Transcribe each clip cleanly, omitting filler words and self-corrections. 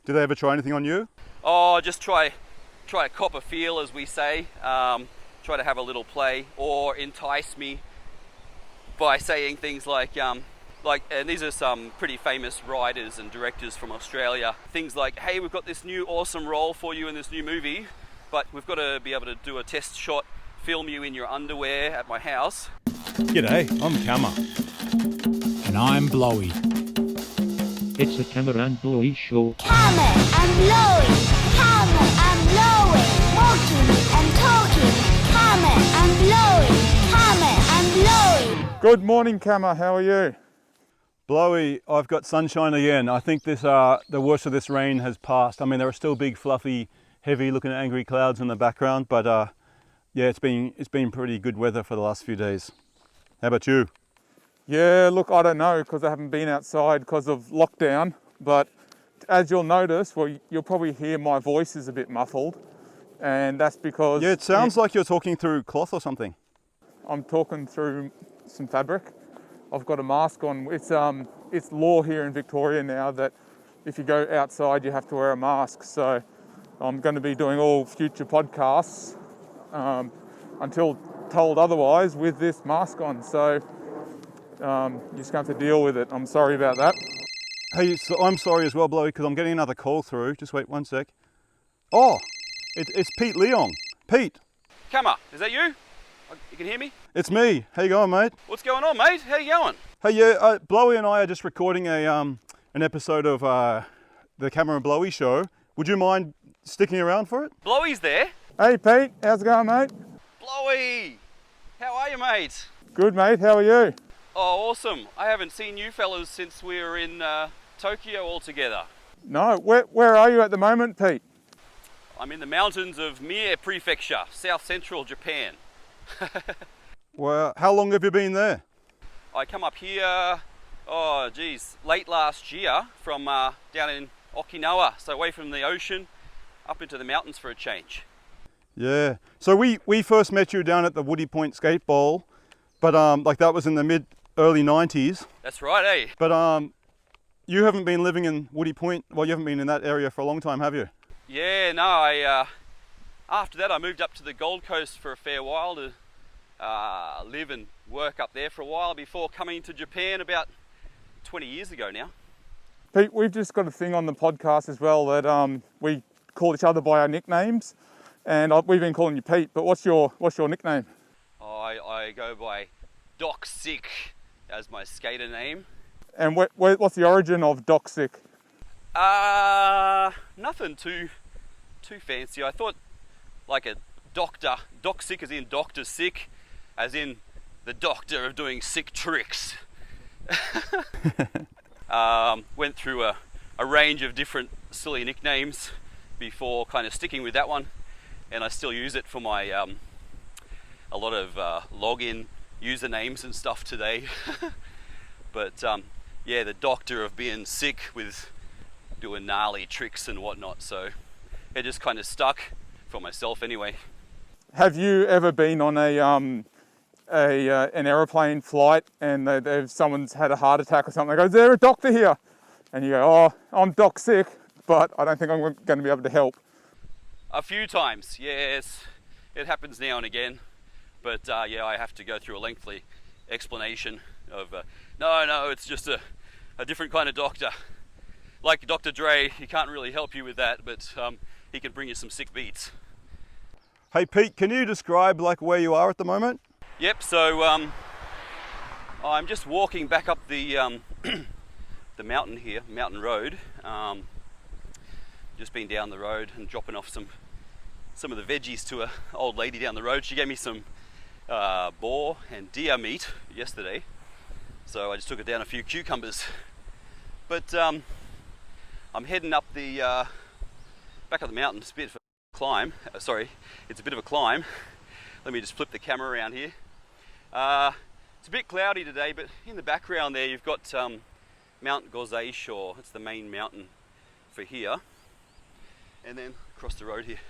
Do they ever try anything on you? Oh, just try to cop a feel, as we say. Try to have a little play, or entice me by saying things like, and these are some pretty famous writers and directors from Australia. Things like, hey, we've got this new awesome role for you in this new movie, but we've got to be able to do a test shot, film you in your underwear at my house. G'day, I'm Kama. And I'm Blowy. It's the Kama and Blowy Show. Kama and Blowy, Kama and Blowy, walking and talking. Kama and Blowy, Kama and Blowy. Good morning, Kama. How are you? Blowy, I've got sunshine again. I think the worst of this rain has passed. I mean, there are still big, fluffy, heavy-looking angry clouds in the background, but yeah, it's been pretty good weather for the last few days. How about you? Yeah, look, I don't know because I haven't been outside because of lockdown, but as you'll notice, well, you'll probably hear my voice is a bit muffled, and that's because... Yeah, it sounds like you're talking through cloth or something. I'm talking through some fabric. I've got a mask on. It's law here in Victoria now that if you go outside, you have to wear a mask. So I'm going to be doing all future podcasts until told otherwise with this mask on. So you're just going to have to deal with it. I'm sorry about that. Hey, so I'm sorry as well, Blowy, because I'm getting another call through. Just wait one sec. Oh, it's Pete Leong. Pete. Kama, is that you? You can hear me? It's me. How you going, mate? What's going on, mate? How you going? Hey, yeah, Blowy and I are just recording an episode of the Kama and Blowy Show. Would you mind sticking around for it? Blowy's there. Hey, Pete. How's it going, mate? Blowy! How are you, mate? Good, mate. How are you? Oh, awesome. I haven't seen you fellas since we were in Tokyo all together. No. Where are you at the moment, Pete? I'm in the mountains of Mie Prefecture, south central Japan. Well, how long have you been there? I come up here, late last year from down in Okinawa, so away from the ocean, up into the mountains for a change. Yeah. So we first met you down at the Woody Point Skate Bowl, but like that was in the early 90s. That's right, eh? But you haven't been living in Woody Point, well, you haven't been in that area for a long time, have you? Yeah, no, after that I moved up to the Gold Coast for a fair while to live and work up there for a while before coming to Japan about 20 years ago now. Pete, we've just got a thing on the podcast as well that we call each other by our nicknames, and we've been calling you Pete, but what's your nickname? I go by Doc Sick as my skater name. And what's the origin of Doc Sick? Nothing too fancy. I thought like a doctor, Doc Sick as in doctor sick, as in the doctor of doing sick tricks. Went through a range of different silly nicknames before kind of sticking with that one, and I still use it for my a lot of login usernames and stuff today. But yeah, the doctor of being sick with doing gnarly tricks and whatnot, so it just kind of stuck for myself anyway. Have you ever been on an aeroplane flight and someone's had a heart attack or something? They go, "Is there a doctor here?" And you go, "Oh, I'm Doc Sick, but I don't think I'm going to be able to help." A few times, yes. It happens now and again. But yeah, I have to go through a lengthy explanation of, no, it's just a different kind of doctor. Like Dr. Dre, he can't really help you with that, but he can bring you some sick beats. Hey Pete, can you describe like where you are at the moment? Yep, so I'm just walking back up the the mountain here, Mountain Road. Just been down the road and dropping off some of the veggies to an old lady down the road. She gave me some boar and deer meat yesterday, so I just took her down a few cucumbers. But I'm heading up the back up the mountain. It's a bit of a climb. It's a bit of a climb. Let me just flip the camera around here. It's a bit cloudy today, but in the background there you've got Mount Gozei Shore. It's the main mountain for here, and then across the road here.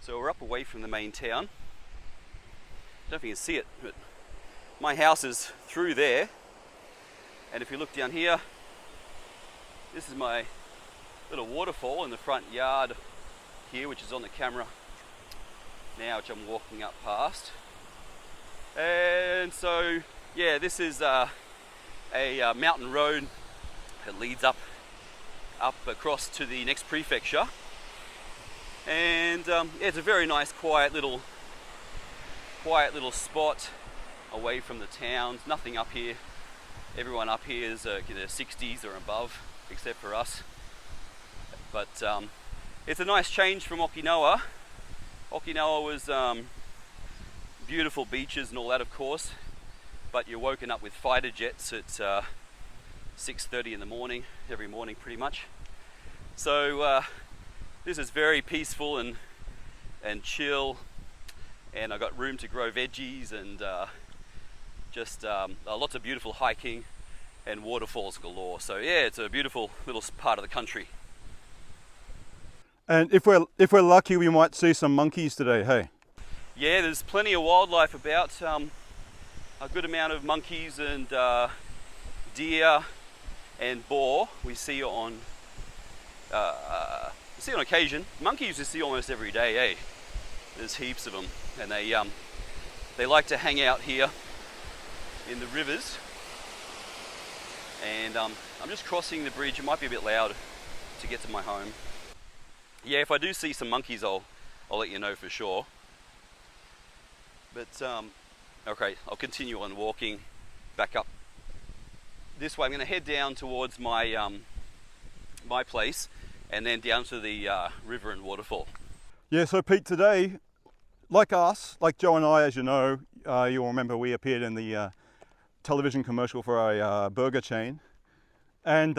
So we're up away from the main town. I don't know if you can see it, but my house is through there, and if you look down here, This is my little waterfall in the front yard here, which is on the camera now, which I'm walking up past. And so, yeah, this is a mountain road that leads up across to the next prefecture. And yeah, it's a very nice, quiet little spot away from the towns. Nothing up here. Everyone up here is in their 60s or above, except for us. But it's a nice change from Okinawa. Okinawa was beautiful beaches and all that, of course, but you're woken up with fighter jets at 6:30 in the morning, every morning pretty much. So this is very peaceful and chill, and I got room to grow veggies and just lots of beautiful hiking and waterfalls galore. So yeah, it's a beautiful little part of the country. And if we're lucky, we might see some monkeys today, hey? Yeah, there's plenty of wildlife about. A good amount of monkeys and deer and boar we see on occasion. Monkeys you see almost every day, eh? There's heaps of them, and they like to hang out here in the rivers. And I'm just crossing the bridge. It might be a bit loud to get to my home. Yeah, if I do see some monkeys, I'll let you know for sure. But okay, I'll continue on walking back up this way. I'm going to head down towards my my place, and then down to the river and waterfall. Yeah, so Pete, today, like us, like Joe and I, as you know, you'll remember we appeared in the television commercial for a burger chain, and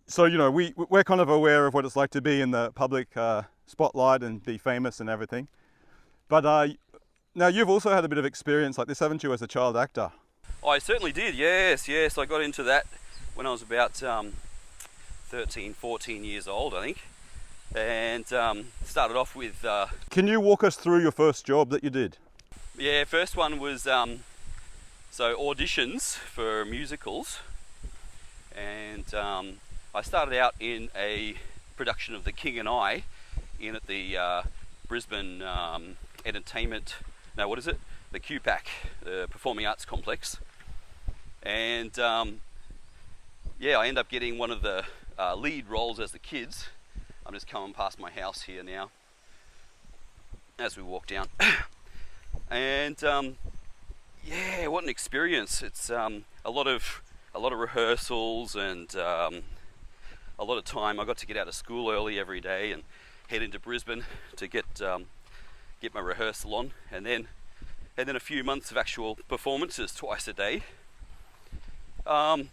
so you know we're kind of aware of what it's like to be in the public spotlight and be famous and everything. But now you've also had a bit of experience like this, haven't you, as a child actor? I certainly did, yes. I got into that when I was about 13, 14 years old, I think. And started off with... Can you walk us through your first job that you did? Yeah, first one was so auditions for musicals. And I started out in a production of The King and I in at the Brisbane Entertainment... No, what is it? The QPAC, the Performing Arts Complex. And yeah, I ended up getting one of the lead roles as the kids. I'm just coming past my house here now as we walk down. And yeah, what an experience. It's a lot of rehearsals and a lot of time. I got to get out of school early every day and head into Brisbane to get my rehearsal on, and then a few months of actual performances twice a day. And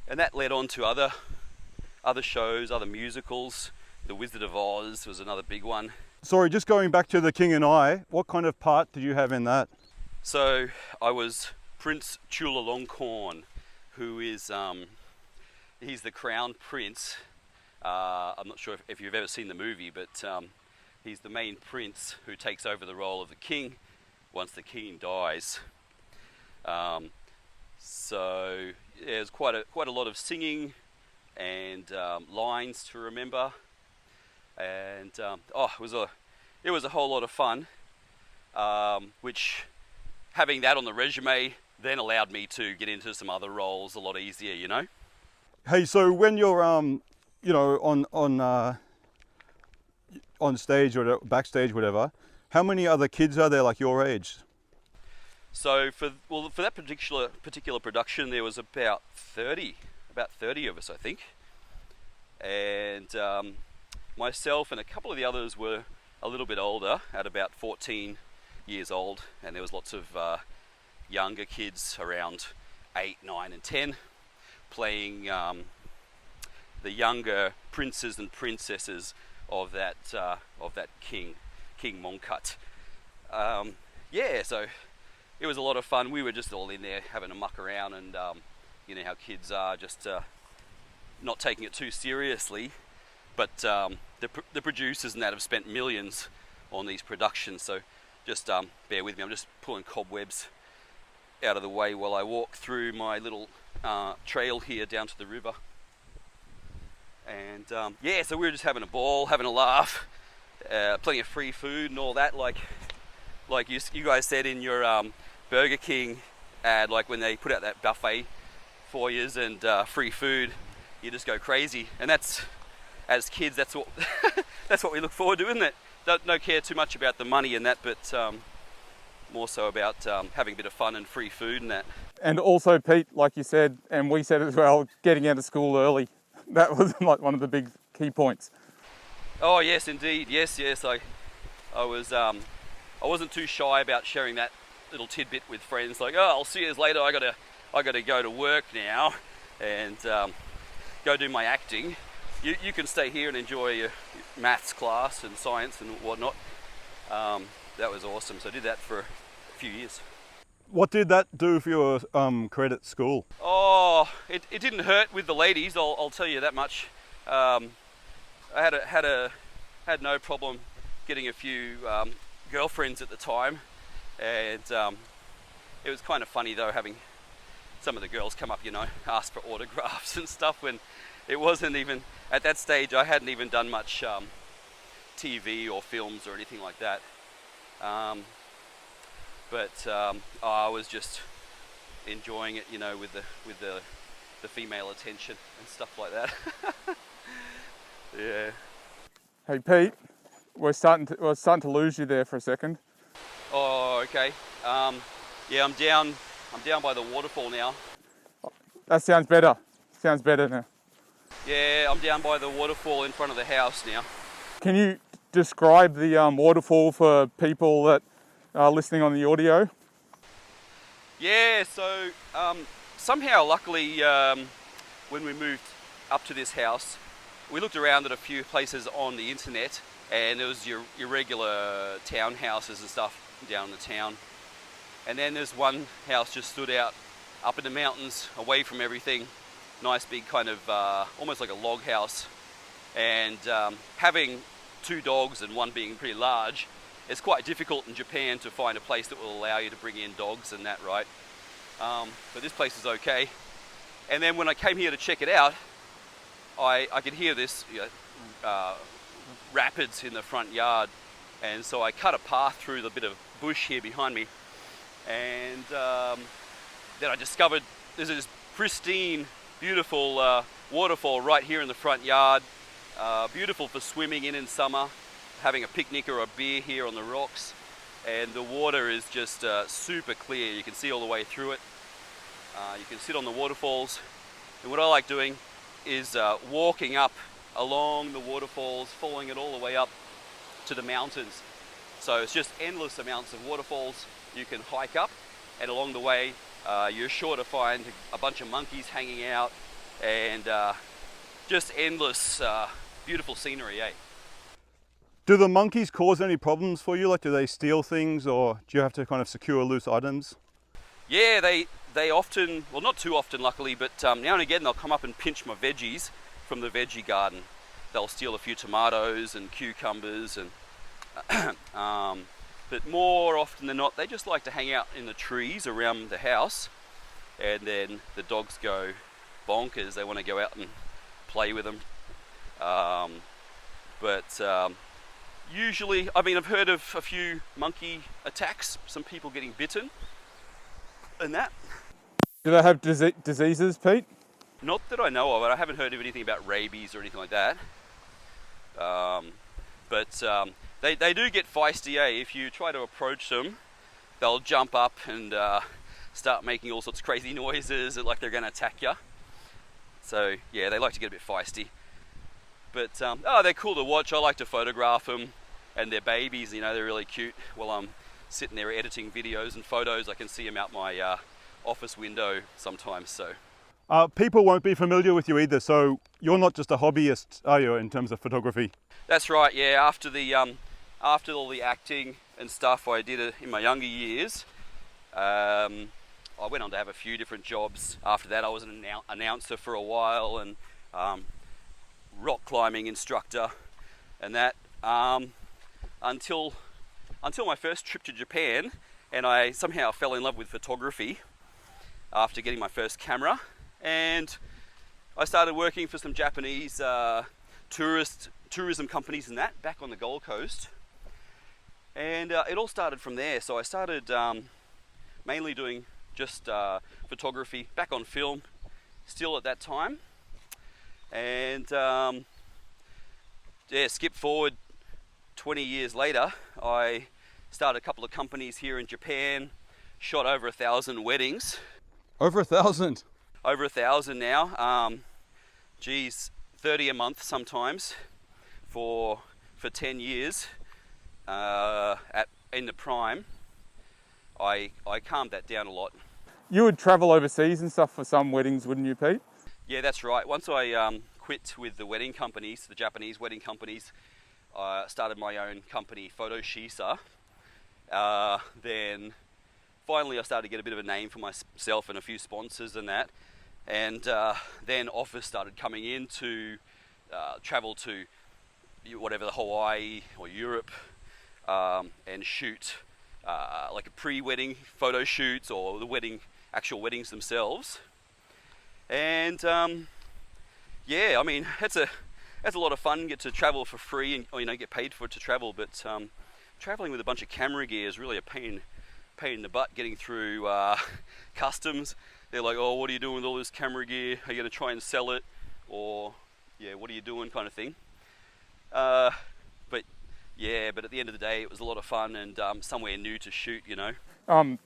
that led on to other shows, other musicals. The Wizard of Oz was another big one. Sorry, just going back to The King and I, what kind of part did you have in that? So I was Prince Chulalongkorn, who is he's the crown prince. I'm not sure if you've ever seen the movie, but he's the main prince who takes over the role of the king once the king dies. So yeah, there's quite a lot of singing and lines to remember, and it was a whole lot of fun. Which, having that on the resume, then allowed me to get into some other roles a lot easier, you know. Hey, so when you're you know, on stage or backstage, whatever, how many other kids are there like your age? So for that particular production, there was about 30 of us, I think, and myself and a couple of the others were a little bit older, at about 14 years old, and there was lots of younger kids around 8, 9 and 10 playing the younger princes and princesses of that King Mongkut. Yeah, so it was a lot of fun. We were just all in there having a muck around, and you know how kids are, just not taking it too seriously. But the producers and that have spent millions on these productions, so just bear with me. I'm just pulling cobwebs out of the way while I walk through my little trail here down to the river. And yeah, so we were just having a ball, having a laugh, plenty of free food and all that. Like you guys said in your Burger King ad, like when they put out that buffet for you and free food, you just go crazy. And that's, as kids, that's what that's what we look forward to, isn't it? Don't care too much about the money and that, but more so about having a bit of fun and free food and that. And also, Pete, like you said, and we said as well, getting out of school early. That was like one of the big key points. Oh yes, indeed. Yes. I wasn't too shy about sharing that little tidbit with friends. Like, oh, I'll see you later. I gotta go to work now, and go do my acting. You can stay here and enjoy your maths class and science and whatnot. That was awesome. So I did that for a few years. What did that do for your credit school? Oh, it didn't hurt with the ladies. I'll tell you that much. I had no problem getting a few girlfriends at the time, and it was kind of funny though having some of the girls come up, ask for autographs and stuff when it wasn't even at that stage. I hadn't even done much TV or films or anything like that. But I was just enjoying it, with the female attention and stuff like that. Yeah. Hey Pete, we're starting to lose you there for a second. Oh, okay. Yeah, I'm down by the waterfall now. That sounds better. Sounds better now. Yeah, I'm down by the waterfall in front of the house now. Can you describe the waterfall for people that are listening on the audio? Yeah, so somehow, luckily, when we moved up to this house, we looked around at a few places on the internet, and there was your regular townhouses and stuff down in the town. And then there's one house just stood out up in the mountains, away from everything. Nice big kind of, almost like a log house. And having two dogs and one being pretty large, it's quite difficult in Japan to find a place that will allow you to bring in dogs and that, right? But this place is okay. And then when I came here to check it out, I could hear this rapids in the front yard. And so I cut a path through the bit of bush here behind me. And then I discovered there's this pristine, beautiful waterfall right here in the front yard. Beautiful for swimming in summer, having a picnic or a beer here on the rocks. And the water is just super clear. You can see all the way through it. You can sit on the waterfalls. And what I like doing is walking up along the waterfalls, following it all the way up to the mountains. So it's just endless amounts of waterfalls you can hike up, and along the way you're sure to find a bunch of monkeys hanging out, and just endless beautiful scenery, eh? Do the monkeys cause any problems for you? Like, do they steal things, or do you have to kind of secure loose items? Yeah, they often, well, not too often luckily, but now and again they'll come up and pinch my veggies from the veggie garden. They'll steal a few tomatoes and cucumbers, and but more often than not, they just like to hang out in the trees around the house, and then the dogs go bonkers. They want to go out and play with them. But usually, I mean, I've heard of a few monkey attacks, some people getting bitten and that. Do they have diseases, Pete? Not that I know of. I haven't heard of anything about rabies or anything like that. But they do get feisty, eh? If you try to approach them, they'll jump up and start making all sorts of crazy noises like they're going to attack you. So yeah, they like to get a bit feisty. But they're cool to watch. I like to photograph them, and their babies, they're really cute. While I'm sitting there editing videos and photos, I can see them out my office window sometimes. So people won't be familiar with you either, so you're not just a hobbyist, are you, in terms of photography? That's right. Yeah, after all the acting and stuff I did in my younger years, I went on to have a few different jobs. After that, I was an announcer for a while, and rock climbing instructor, and that until my first trip to Japan, and I somehow fell in love with photography after getting my first camera. And I started working for some Japanese tourism companies and that back on the Gold Coast, and it all started from there. So I started mainly doing just photography back on film still at that time, and skip forward 20 years later, I started a couple of companies here in Japan, shot over 1,000 weddings. Over 1,000? Over 1,000 now. 30 a month sometimes for 10 years in the prime. I calmed that down a lot. You would travel overseas and stuff for some weddings, wouldn't you, Pete? Yeah, that's right. Once I quit with the wedding companies, the Japanese wedding companies, I started my own company, Photo Shisa. Then finally I started to get a bit of a name for myself and a few sponsors and that. And then offers started coming in to travel to whatever, the Hawaii or Europe, and shoot like a pre-wedding photo shoots or the actual weddings themselves. And yeah, I mean, that's a lot of fun. Get to travel for free and get paid for it to travel. But traveling with a bunch of camera gear is really a pain in the butt. Getting through customs. They're like, oh, what are you doing with all this camera gear? Are you going to try and sell it? Or, yeah, what are you doing, kind of thing. But at the end of the day, it was a lot of fun and somewhere new to shoot,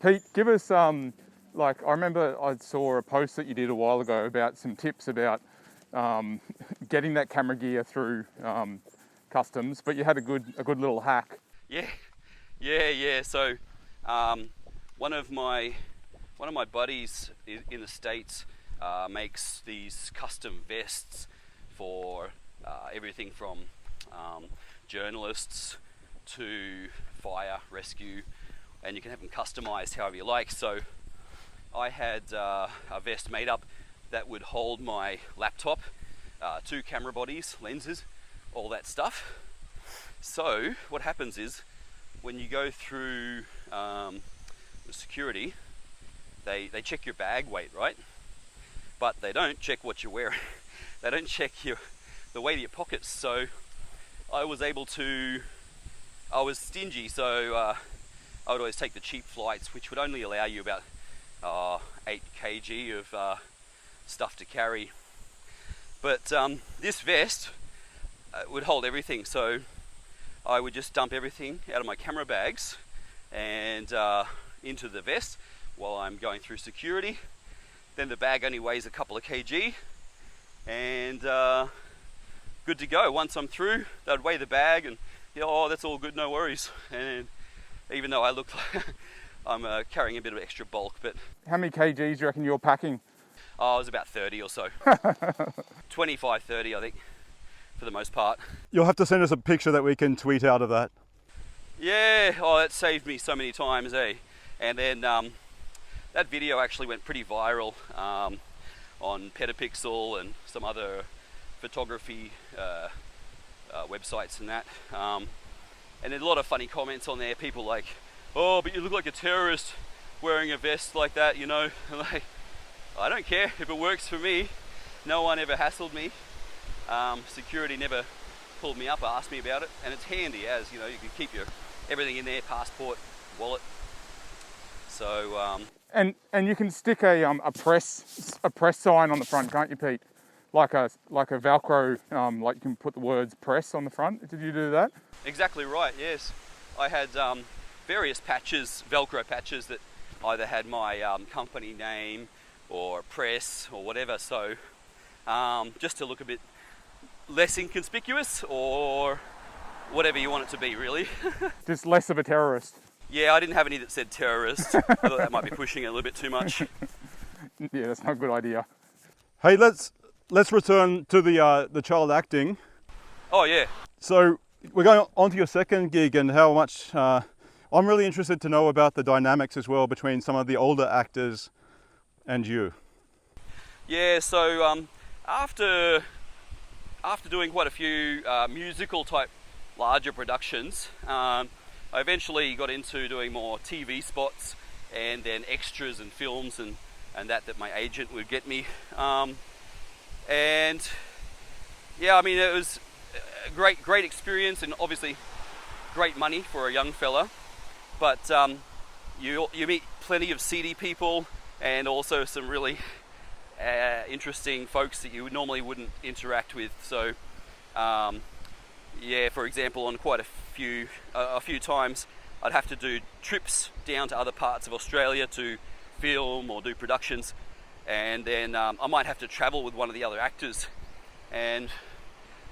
Pete, give us, I remember I saw a post that you did a while ago about some tips about getting that camera gear through customs, but you had a good little hack. Yeah. So one of my buddies in the States makes these custom vests for everything from journalists to fire rescue, and you can have them customized however you like. So I had a vest made up that would hold my laptop, 2 camera bodies, lenses, all that stuff. So what happens is when you go through the security, they check your bag weight, right? But they don't check what you're wearing. They don't check the weight of your pockets. So I was stingy, so I would always take the cheap flights, which would only allow you about 8 kg of stuff to carry. But this vest would hold everything, so I would just dump everything out of my camera bags and into the vest while I'm going through security. Then the bag only weighs a couple of kg, and good to go. Once I'm through, they'd weigh the bag and that's all good, no worries. And even though I look like I'm carrying a bit of extra bulk, but how many kgs do you reckon you're packing? Oh, it was about 30 or so. 25, 30, I think, for the most part. You'll have to send us a picture that we can tweet out of that. Yeah, that saved me so many times, eh? And then that video actually went pretty viral on Petapixel and some other photography websites and that. And there's a lot of funny comments on there. People like, oh, but you look like a terrorist wearing a vest like that, Like, I don't care if it works for me. No one ever hassled me. Security never pulled me up, asked me about it, and it's handy as you can keep everything in there, passport, wallet. So and you can stick a press sign on the front, can't you, Pete? Like a Velcro, like you can put the words press on the front. Did you do that? Exactly right. Yes, I had various patches, Velcro patches that either had my company name or press or whatever. So just to look a bit less inconspicuous, or whatever you want it to be, really. Just less of a terrorist. Yeah, I didn't have any that said terrorist. I thought that might be pushing it a little bit too much. Yeah, that's not a good idea. Hey, let's return to the child acting. Oh yeah. So we're going on to your second gig and how much. I'm really interested to know about the dynamics as well between some of the older actors and you. Yeah. So after doing quite a few musical type larger productions, I eventually got into doing more TV spots and then extras and films and that my agent would get me. And yeah, I mean, it was a great experience, and obviously great money for a young fella. But you meet plenty of seedy people, and also some really interesting folks that you normally wouldn't interact with. So yeah, for example, on quite a few times I'd have to do trips down to other parts of Australia to film or do productions, and then I might have to travel with one of the other actors, and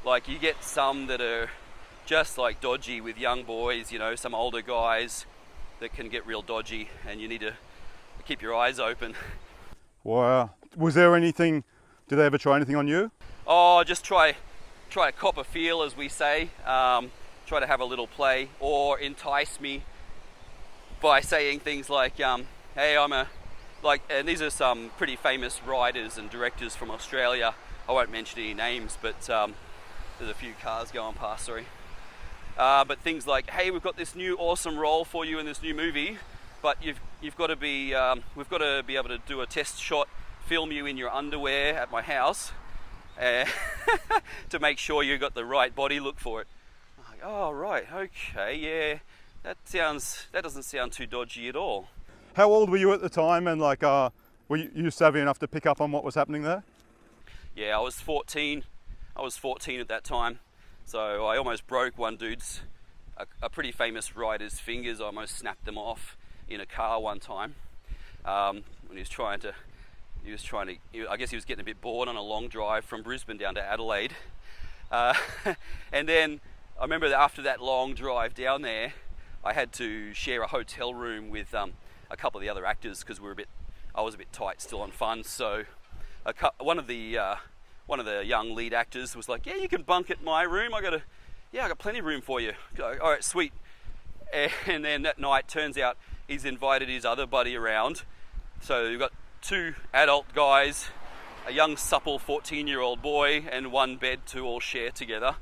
like you get some that are just like dodgy with young boys, you know, some older guys that can get real dodgy, and you need to keep your eyes open. Wow. Was there anything, did they ever try anything on you? Oh, just try to cop a feel, as we say. Try to have a little play, or entice me by saying things like, hey, and these are some pretty famous writers and directors from Australia. I won't mention any names, but there's a few cars going past, sorry. But things like, hey, we've got this new awesome role for you in this new movie, but you've got to be, we've got to be able to do a test shot, film you in your underwear at my house, to make sure you got the right body look for it. I'm like, oh right, okay, yeah, that doesn't sound too dodgy at all. How old were you at the time, and like, were you savvy enough to pick up on what was happening there? Yeah, I was 14. I was 14 at that time. So I almost broke one dude's, a pretty famous rider's fingers. I almost snapped them off in a car one time. When he was trying to, I guess he was getting a bit bored on a long drive from Brisbane down to Adelaide. And then I remember that after that long drive down there, I had to share a hotel room with a couple of the other actors, because I was a bit tight still on funds. So one of the young lead actors was like, yeah, you can bunk at my room. I got plenty of room for you. All right, sweet. And then that night, turns out he's invited his other buddy around. So you've got two adult guys, a young supple 14-year-old boy, and one bed to all share together.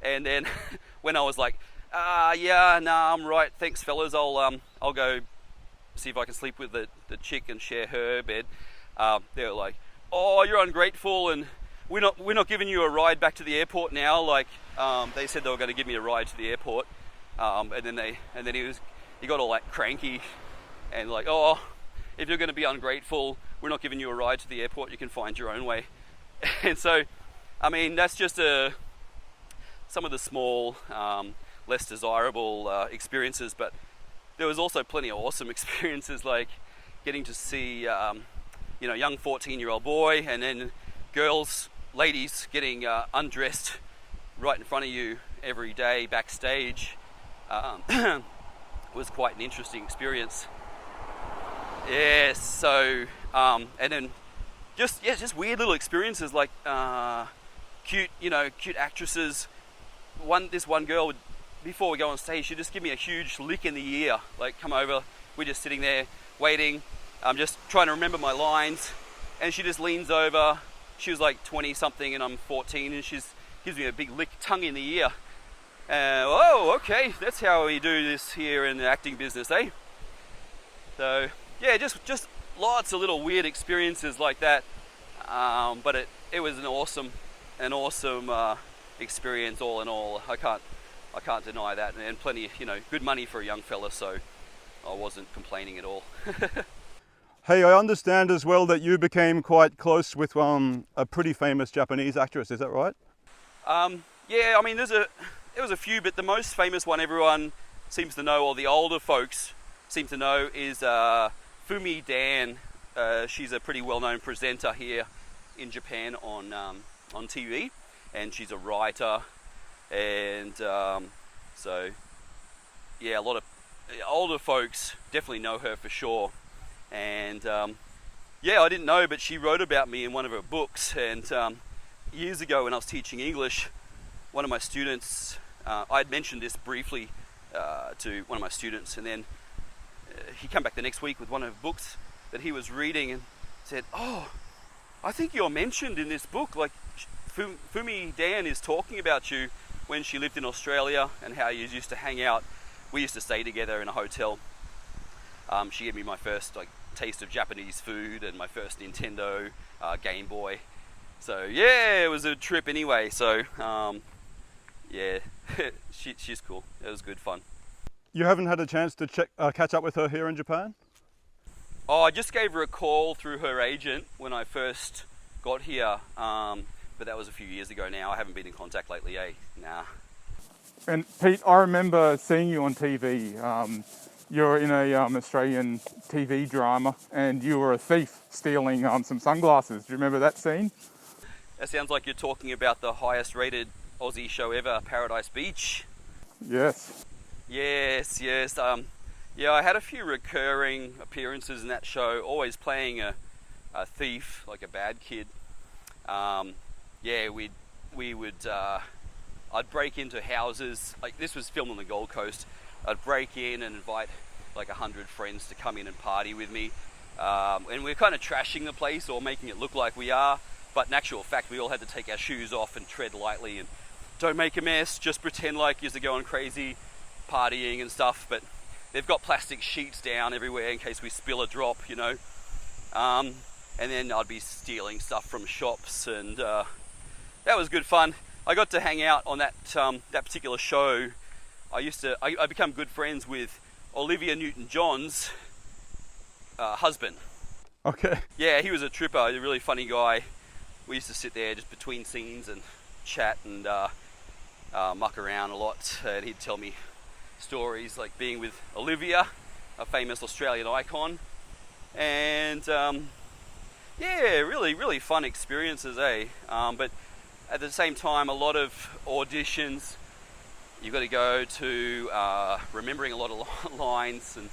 And then when I was like, yeah, nah, I'm right, thanks fellas, I'll go see if I can sleep with the chick and share her bed. They were like, oh, you're ungrateful, and we're not giving you a ride back to the airport now. Like, they said they were going to give me a ride to the airport, and then he got all like cranky, and like, oh, if you're going to be ungrateful, we're not giving you a ride to the airport. You can find your own way. And so, I mean, that's just some of the small, less desirable experiences, but there was also plenty of awesome experiences, like getting to see, young 14-year-old boy, and then ladies getting undressed right in front of you every day backstage. Was quite an interesting experience. Yeah, so, and then just weird little experiences, like cute actresses. This one girl would, before we go on stage, she'd just give me a huge lick in the ear, like come over, we're just sitting there waiting, I'm just trying to remember my lines, and she just leans over. She was like 20 something and I'm 14, and she gives me a big lick, tongue in the ear. Oh, okay, that's how we do this here in the acting business, eh? So yeah, just lots of little weird experiences like that, but it was an awesome experience all in all. I can't deny that, and plenty, good money for a young fella, so I wasn't complaining at all. Hey, I understand as well that you became quite close with a pretty famous Japanese actress, is that right? Yeah, I mean, there was a few, but the most famous one everyone seems to know, or the older folks seem to know, is Fumi Dan. She's a pretty well-known presenter here in Japan on TV, and she's a writer, and so yeah, a lot of older folks definitely know her for sure. And yeah, I didn't know, but she wrote about me in one of her books. And years ago when I was teaching English, one of my students, I'd mentioned this briefly to one of my students, and then he came back the next week with one of her books that he was reading and said, oh, I think you're mentioned in this book. Like, Fumi Dan is talking about you when she lived in Australia and how you used to hang out. We used to stay together in a hotel. She gave me my first taste of Japanese food and my first Nintendo Game Boy. So yeah, it was a trip anyway. So yeah, she's cool. It was good fun. You haven't had a chance to catch up with her here in Japan? Oh, I just gave her a call through her agent when I first got here, but that was a few years ago now. I haven't been in contact lately, Nah. And Pete, I remember seeing you on TV. You're in a Australian TV drama, and you were a thief stealing some sunglasses. Do you remember that scene? That sounds like you're talking about the highest rated Aussie show ever, Paradise Beach. Yes. Yes. Yeah, I had a few recurring appearances in that show, always playing a thief, like a bad kid. Yeah, we would. I'd break into houses. Like, this was filmed on the Gold Coast. I'd break in and invite like 100 friends to come in and party with me. And we're kind of trashing the place or making it look like we are. But in actual fact, we all had to take our shoes off and tread lightly and don't make a mess. Just pretend like you're going crazy, partying and stuff. But they've got plastic sheets down everywhere in case we spill a drop, you know. And then I'd be stealing stuff from shops, and that was good fun. I got to hang out on that particular show. I become good friends with Olivia Newton-John's husband. Okay. Yeah, he was a tripper, a really funny guy. We used to sit there just between scenes and chat and muck around a lot. And he'd tell me stories like being with Olivia, a famous Australian icon. And yeah, really fun experiences, but at the same time, a lot of auditions. You've got to go to remembering a lot of lines, and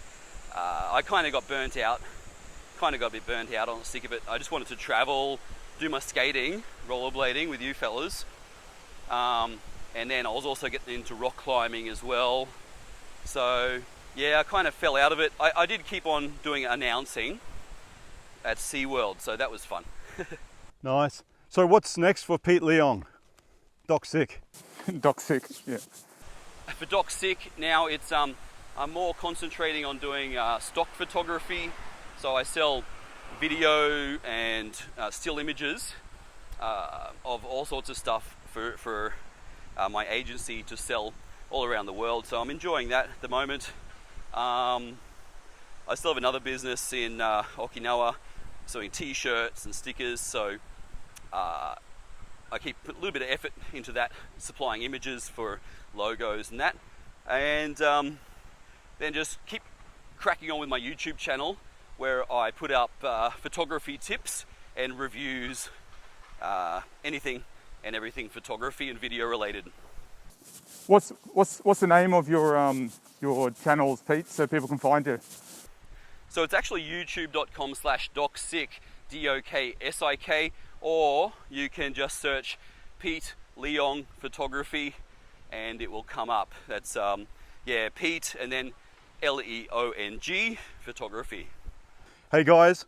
I kind of got burnt out. Kind of got a bit burnt out. I'm sick of it. I just wanted to travel, do my skating, rollerblading with you fellas, and then I was also getting into rock climbing as well. So yeah, I kind of fell out of it. I did keep on doing announcing at SeaWorld, so that was fun. Nice. So what's next for Pete Leong? Doc Sick. Doc Sick, yeah. For Doc Sick now, it's I'm more concentrating on doing stock photography. So I sell video and still images of all sorts of stuff for my agency to sell all around the world. So I'm enjoying that at the moment. I still have another business in Okinawa, selling t-shirts and stickers. So I keep a little bit of effort into that, supplying images for logos and that, and then just keep cracking on with my YouTube channel, where I put up photography tips and reviews, anything and everything photography and video related. What's the name of your channels, Pete, so people can find you? So it's actually youtube.com/docsik, DOKSIK, or you can just search Pete Leong Photography and it will come up. That's Pete and then Leong Photography. Hey guys,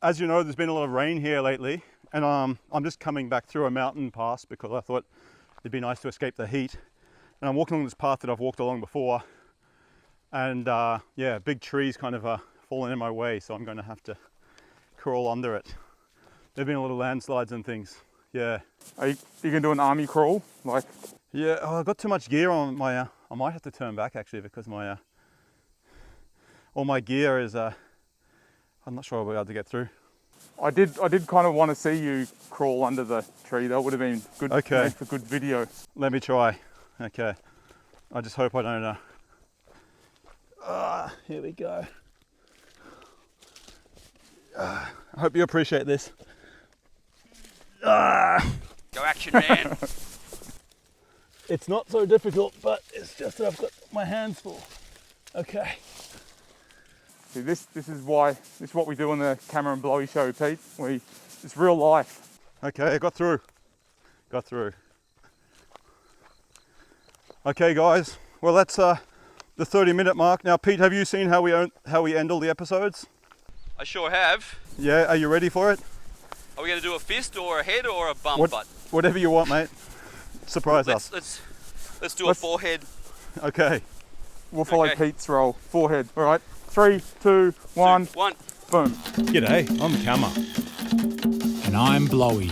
as you know, there's been a lot of rain here lately, and I'm just coming back through a mountain pass because I thought it'd be nice to escape the heat. And I'm walking along this path that I've walked along before, and big trees kind of fallen in my way, so I'm going to have to crawl under it. There've been a lot of landslides and things. Yeah. Are you going to do an army crawl? Yeah, I've got too much gear on my. I might have to turn back actually, because my all my gear is. I'm not sure I'll be able to get through. I did kind of want to see you crawl under the tree. That would have been good. Okay. For good video. Let me try. Okay. I just hope I don't. Here we go. I hope you appreciate this. Go action, man. It's not so difficult, but it's just that I've got my hands full. Okay. See, this is what we do on the Kama and Blowy Show, Pete. It's real life. Okay, I got through. Okay, guys. Well, that's the 30-minute mark. Now, Pete, have you seen how we end all the episodes? I sure have. Yeah. Are you ready for it? Are we going to do a fist or a head or a bum butt? Whatever you want, mate. Surprise us. Let's do a forehead. Okay. We'll follow Pete's roll. Forehead. All right. 3, 2, 1. 1. Boom. G'day, I'm Kama. And I'm Blowy.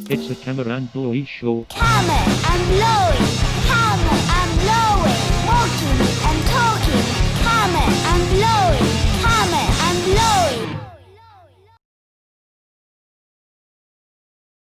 It's the Kama and Blowy Show. Kama and Blowy.